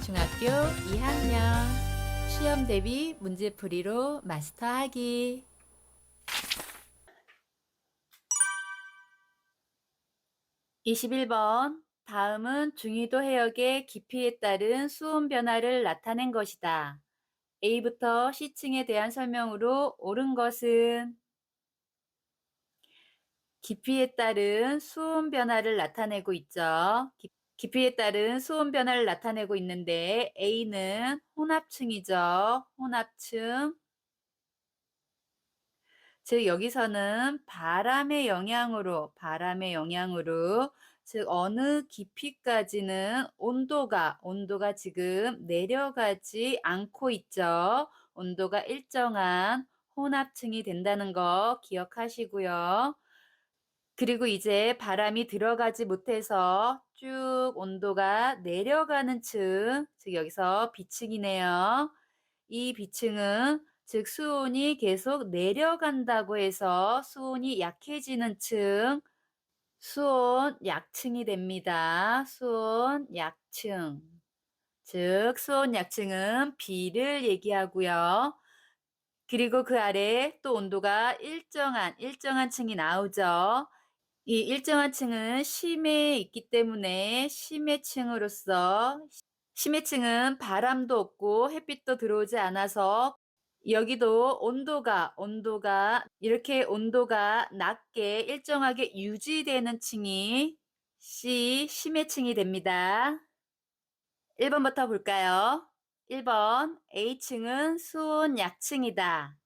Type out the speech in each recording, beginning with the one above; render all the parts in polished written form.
중학교 2학년 시험 대비 문제풀이로 마스터하기. 21번. 다음은 중위도 해역의 깊이에 따른 수온 변화를 나타낸 것이다. A부터 C층에 대한 설명으로 옳은 것은 깊이에 따른 수온 변화를 나타내고 있죠. 깊이에 따른 수온 변화를 나타내고 있는데 A는 혼합층이죠. 혼합층. 즉 여기서는 바람의 영향으로 즉 어느 깊이까지는 온도가 지금 내려가지 않고 있죠. 온도가 일정한 혼합층이 된다는 거 기억하시고요. 그리고 이제 바람이 들어가지 못해서 쭉 온도가 내려가는 층, 즉 여기서 비층이네요. 이 비층은 즉 수온이 계속 내려간다고 해서 수온이 약해지는 층, 수온 약층이 됩니다. 수온 약층. 즉 수온 약층은 B를 얘기하고요. 그리고 그 아래 또 온도가 일정한 층이 나오죠. 이 일정한 층은 심해에 있기 때문에 심해층은 바람도 없고 햇빛도 들어오지 않아서 여기도 온도가 이렇게 온도가 낮게 일정하게 유지되는 층이 심해층이 됩니다. 1번부터 볼까요? 1번 A층은 수온 약층이다.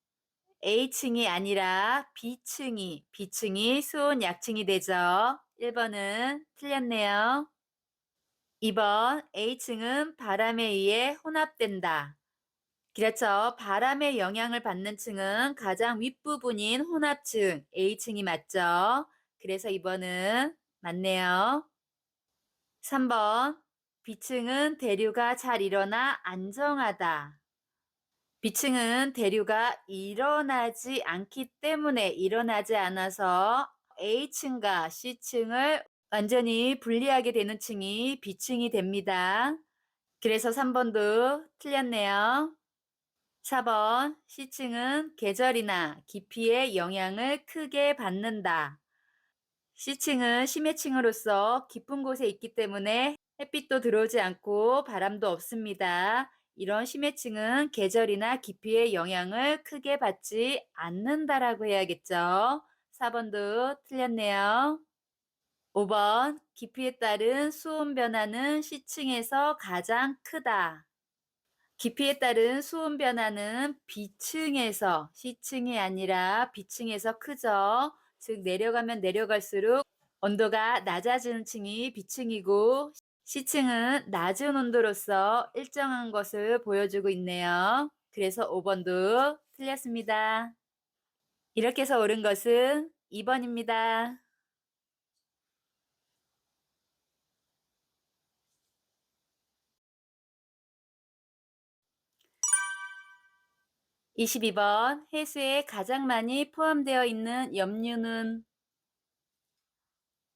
A층이 아니라 B층이 수온 약층이 되죠. 1번은 틀렸네요. 2번 A층은 바람에 의해 혼합된다. 그렇죠. 바람의 영향을 받는 층은 가장 윗부분인 혼합층 A층이 맞죠. 그래서 2번은 맞네요. 3번 B층은 대류가 잘 일어나 안정하다. B층은 대류가 일어나지 않아서 A층과 C층을 완전히 분리하게 되는 층이 B층이 됩니다. 그래서 3번도 틀렸네요. 4번 C층은 계절이나 깊이의 영향을 크게 받는다. C층은 심해층으로서 깊은 곳에 있기 때문에 햇빛도 들어오지 않고 바람도 없습니다. 이런 심해층은 계절이나 깊이의 영향을 크게 받지 않는다라고 해야겠죠. 4번도 틀렸네요. 5번 깊이에 따른 수온 변화는 C층에서 가장 크다. 깊이에 따른 수온 변화는 B층에서, C층이 아니라 B층에서 크죠. 즉 내려가면 내려갈수록 온도가 낮아지는 층이 B층이고 C층은 낮은 온도로서 일정한 것을 보여주고 있네요. 그래서 5번도 틀렸습니다. 이렇게 해서 옳은 것은 2번입니다. 22번 해수에 가장 많이 포함되어 있는 염류는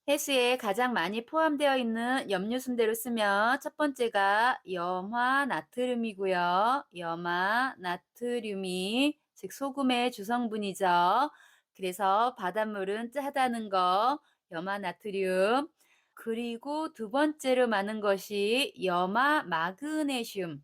해수에 가장 많이 포함되어 있는 염류 순대로 쓰면 첫 번째가 염화나트륨이고요. 염화나트륨이 즉 소금의 주성분이죠. 그래서 바닷물은 짜다는 거 염화나트륨. 그리고 두 번째로 많은 것이 염화마그네슘.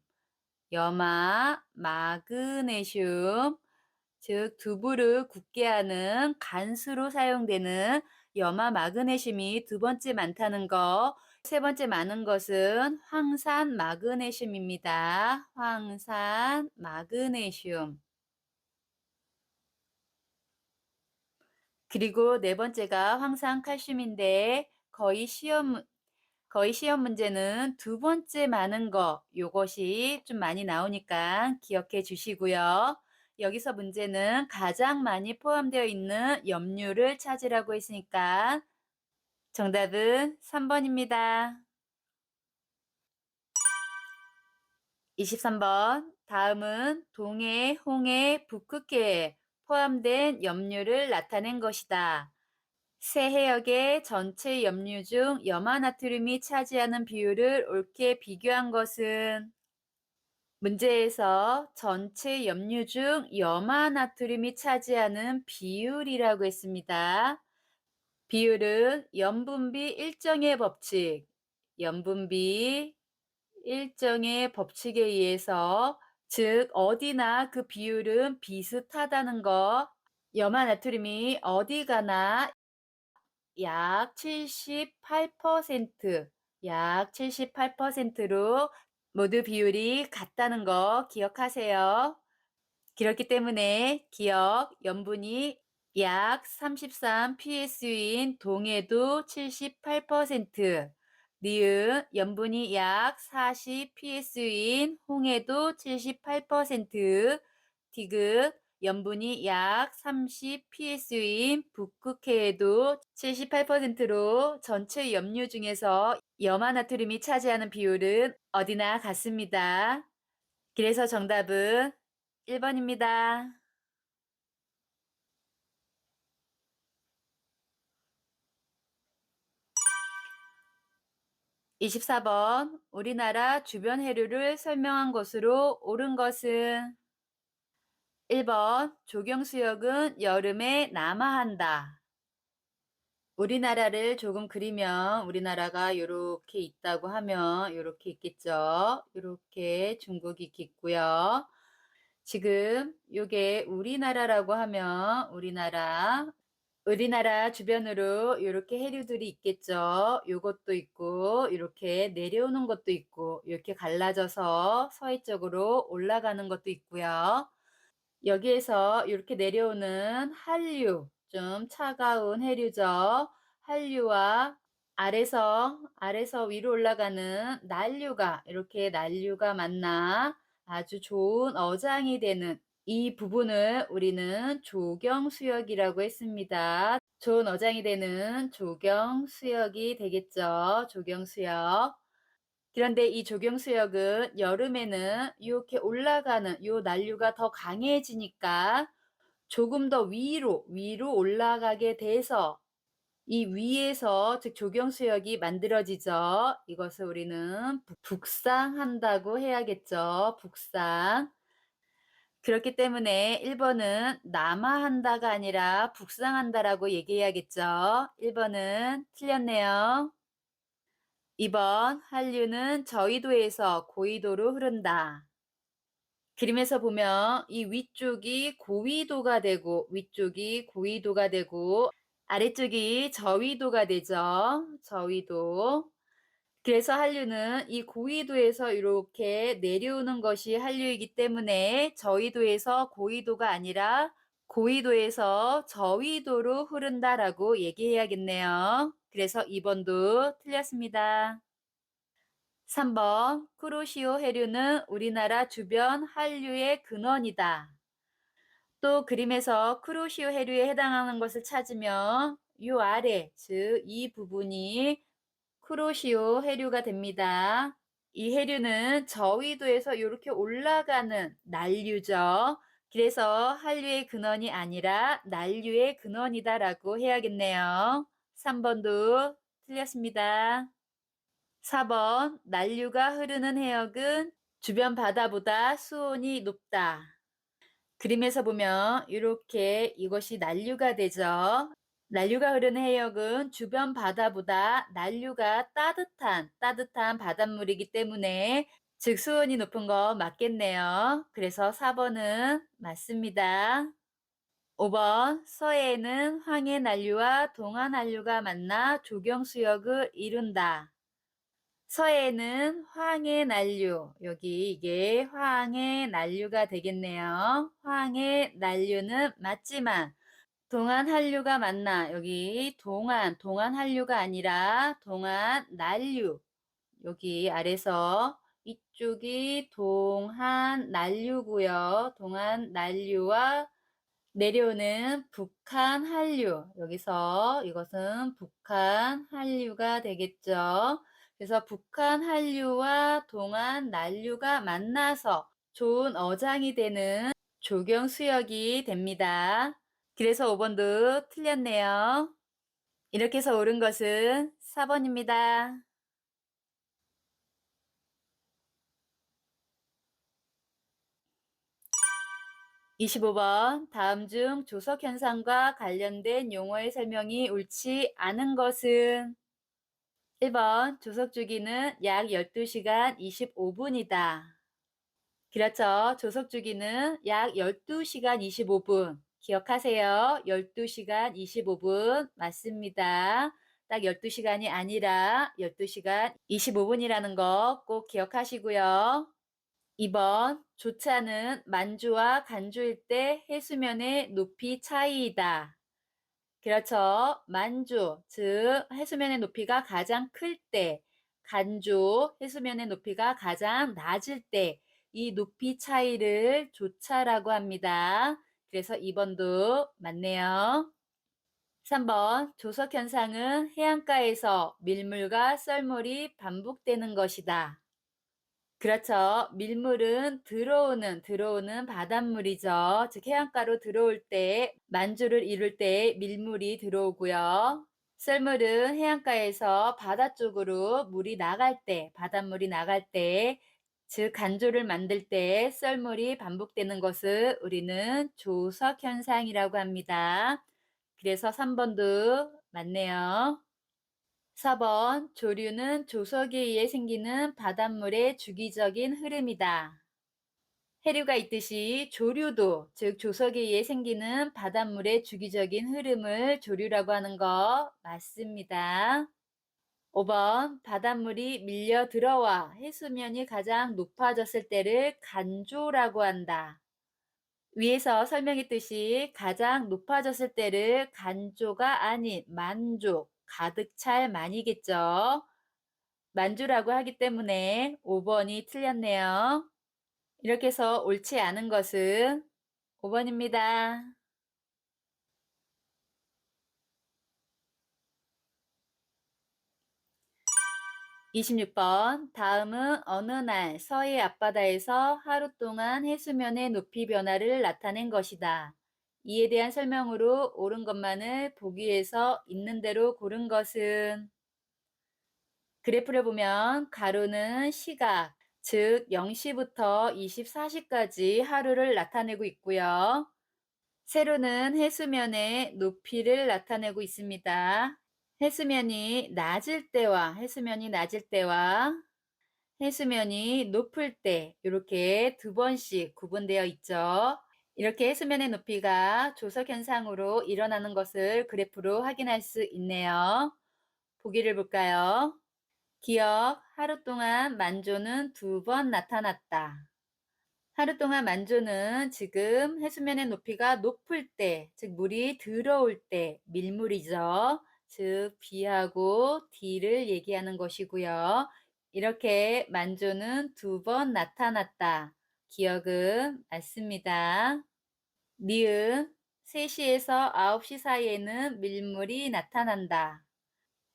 즉 두부를 굳게 하는 간수로 사용되는 염화 마그네슘이 두 번째 많다는 거. 세 번째 많은 것은 황산 마그네슘입니다. 황산 마그네슘. 그리고 네 번째가 황산 칼슘인데 거의 시험 문제는 두 번째 많은 거, 요것이 좀 많이 나오니까 기억해 주시고요. 여기서 문제는 가장 많이 포함되어 있는 염류를 찾으라고 했으니까 정답은 3번입니다. 23번. 다음은 동해, 홍해, 북극해에 포함된 염류를 나타낸 것이다. 새 해역의 전체 염류 중 염화나트륨이 차지하는 비율을 옳게 비교한 것은 문제에서 전체 염류 중 염화나트륨이 차지하는 비율이라고 했습니다. 비율은 염분비 일정의 법칙, 염분비 일정의 법칙에 의해서 즉 어디나 그 비율은 비슷하다는 거 염화나트륨이 어디 가나 약 78%, 약 78%로 모두 비율이 같다는 거 기억하세요. 그렇기 때문에 기억, 염분이 약 33psu인 동해도 78%, 니은 염분이 약 40psu인 홍해도 78%, 디귿 염분이 약 30psu인 북극해에도 78%로 전체 염류 중에서 염화나트륨이 차지하는 비율은 어디나 같습니다. 그래서 정답은 1번입니다. 24번 우리나라 주변 해류를 설명한 것으로 옳은 것은 1번 조경수역은 여름에 남하한다. 우리나라를 조금 그리면 우리나라가 이렇게 있다고 하면 이렇게 있겠죠. 이렇게 중국이 있고요. 지금 요게 우리나라라고 하면 우리나라 주변으로 이렇게 해류들이 있겠죠. 요것도 있고 이렇게 내려오는 것도 있고 이렇게 갈라져서 서해 쪽으로 올라가는 것도 있고요. 여기에서 이렇게 내려오는 한류, 좀 차가운 해류죠. 한류와 아래서 위로 올라가는 난류가 이렇게 난류가 만나 아주 좋은 어장이 되는 이 부분을 우리는 조경수역이라고 했습니다. 좋은 어장이 되는 조경수역이 되겠죠. 조경수역. 그런데 이 조경수역은 여름에는 이렇게 올라가는 요 난류가 더 강해지니까 조금 더 위로 올라가게 돼서 이 위에서 즉 조경수역이 만들어지죠. 이것을 우리는 북상한다고 해야겠죠. 북상. 그렇기 때문에 1번은 남하한다가 아니라 북상한다라고 얘기해야겠죠. 1번은 틀렸네요. 2번 한류는 저위도에서 고위도로 흐른다. 그림에서 보면 이 위쪽이 고위도가 되고 위쪽이 고위도가 되고 아래쪽이 저위도가 되죠. 저위도. 그래서 한류는 이 고위도에서 이렇게 내려오는 것이 한류이기 때문에 저위도에서 고위도가 아니라 고위도에서 저위도로 흐른다라고 얘기해야겠네요. 그래서 2번도 틀렸습니다. 3번 쿠로시오 해류는 우리나라 주변 한류의 근원이다. 또 그림에서 쿠로시오 해류에 해당하는 것을 찾으면 이 아래, 즉 이 부분이 쿠로시오 해류가 됩니다. 이 해류는 저위도에서 이렇게 올라가는 난류죠. 그래서 한류의 근원이 아니라 난류의 근원이다라고 해야겠네요. 3번도 틀렸습니다. 4번 난류가 흐르는 해역은 주변 바다보다 수온이 높다. 그림에서 보면 이렇게 이것이 난류가 되죠. 난류가 흐르는 해역은 주변 바다보다 난류가 따뜻한 바닷물이기 때문에 즉 수온이 높은 거 맞겠네요. 그래서 4번은 맞습니다. 5번 서해에는 황해 난류와 동안 한류가 만나 조경수역을 이룬다. 서해에는 황해 난류, 여기 이게 황해 난류가 되겠네요. 황해 난류는 맞지만 동안 한류가 맞나? 여기 동안 한류가 아니라 동안 난류. 여기 아래서 이쪽이 동한 난류고요. 동안 난류와 내려오는 북한 한류. 여기서 이것은 북한 한류가 되겠죠. 그래서 북한 한류와 동안 난류가 만나서 좋은 어장이 되는 조경수역이 됩니다. 그래서 5번도 틀렸네요. 이렇게 해서 옳은 것은 4번입니다. 25번. 다음 중 조석 현상과 관련된 용어의 설명이 옳지 않은 것은 1번. 조석 주기는 약 12시간 25분이다. 그렇죠. 조석 주기는 약 12시간 25분. 기억하세요. 12시간 25분 맞습니다. 딱 12시간이 아니라 12시간 25분이라는 거 꼭 기억하시고요. 2번. 조차는 만주와 간주일 때 해수면의 높이 차이이다. 그렇죠. 만주, 즉 해수면의 높이가 가장 클 때, 간주, 해수면의 높이가 가장 낮을 때, 이 높이 차이를 조차라고 합니다. 그래서 2번도 맞네요. 3번. 조석 현상은 해안가에서 밀물과 썰물이 반복되는 것이다. 그렇죠. 밀물은 들어오는 바닷물이죠. 즉 해안가로 들어올 때 만주를 이룰 때 밀물이 들어오고요. 썰물은 해안가에서 바다 쪽으로 물이 나갈 때, 바닷물이 나갈 때, 즉 간조를 만들 때 썰물이 반복되는 것을 우리는 조석 현상이라고 합니다. 그래서 3번도 맞네요. 4번. 조류는 조석에 의해 생기는 바닷물의 주기적인 흐름이다. 해류가 있듯이 조류도, 즉 조석에 의해 생기는 바닷물의 주기적인 흐름을 조류라고 하는 거 맞습니다. 5번. 바닷물이 밀려 들어와 해수면이 가장 높아졌을 때를 간조라고 한다. 위에서 설명했듯이 가장 높아졌을 때를 간조가 아닌 만조, 가득 찰 만이겠죠. 만주라고 하기 때문에 5번이 틀렸네요. 이렇게 해서 옳지 않은 것은 5번입니다. 26번. 다음은 어느 날 서해 앞바다에서 하루 동안 해수면의 높이 변화를 나타낸 것이다. 이에 대한 설명으로 옳은 것만을 보기에서 있는 대로 고른 것은 그래프를 보면 가로는 시각, 즉 0시부터 24시까지 하루를 나타내고 있고요. 세로는 해수면의 높이를 나타내고 있습니다. 해수면이 낮을 때와 해수면이 높을 때 이렇게 두 번씩 구분되어 있죠. 이렇게 해수면의 높이가 조석 현상으로 일어나는 것을 그래프로 확인할 수 있네요. 보기를 볼까요? 기억, 하루 동안 만조는 2번 나타났다. 하루 동안 만조는 지금 해수면의 높이가 높을 때, 즉 물이 들어올 때 밀물이죠. 즉 B하고 D를 얘기하는 것이고요. 이렇게 만조는 2번 나타났다. 기억은 맞습니다. 니은 3시에서 9시 사이에는 밀물이 나타난다.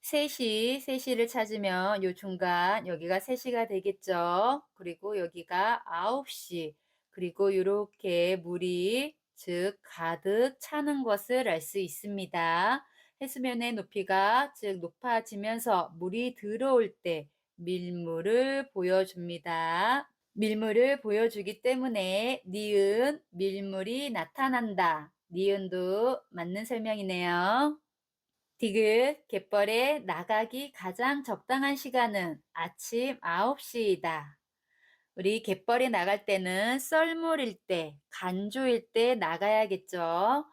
3시를 찾으면 요 중간 여기가 3시가 되겠죠. 그리고 여기가 9시. 그리고 이렇게 물이 즉 가득 차는 것을 알 수 있습니다. 해수면의 높이가 즉 높아지면서 물이 들어올 때 밀물을 보여줍니다. 밀물을 보여주기 때문에 니은 밀물이 나타난다. 니은도 맞는 설명이네요. 디귿 갯벌에 나가기 가장 적당한 시간은 아침 9시이다. 우리 갯벌에 나갈 때는 썰물일 때, 간조일 때 나가야겠죠.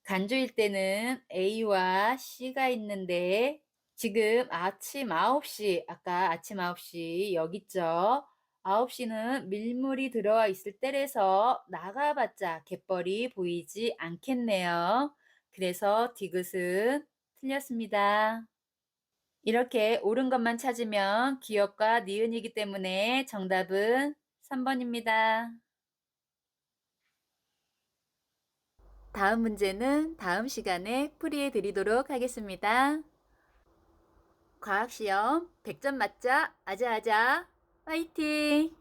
간조일 때는 A와 C가 있는데 지금 아침 9시, 아까 아침 9시 여기 있죠. 9시는 밀물이 들어와 있을 때라서 나가봤자 갯벌이 보이지 않겠네요. 그래서 디귿은 틀렸습니다. 이렇게 옳은 것만 찾으면 기억과 니은이기 때문에 정답은 3번입니다. 다음 문제는 다음 시간에 풀이해 드리도록 하겠습니다. 과학시험 100점 맞자 아자아자 화이팅!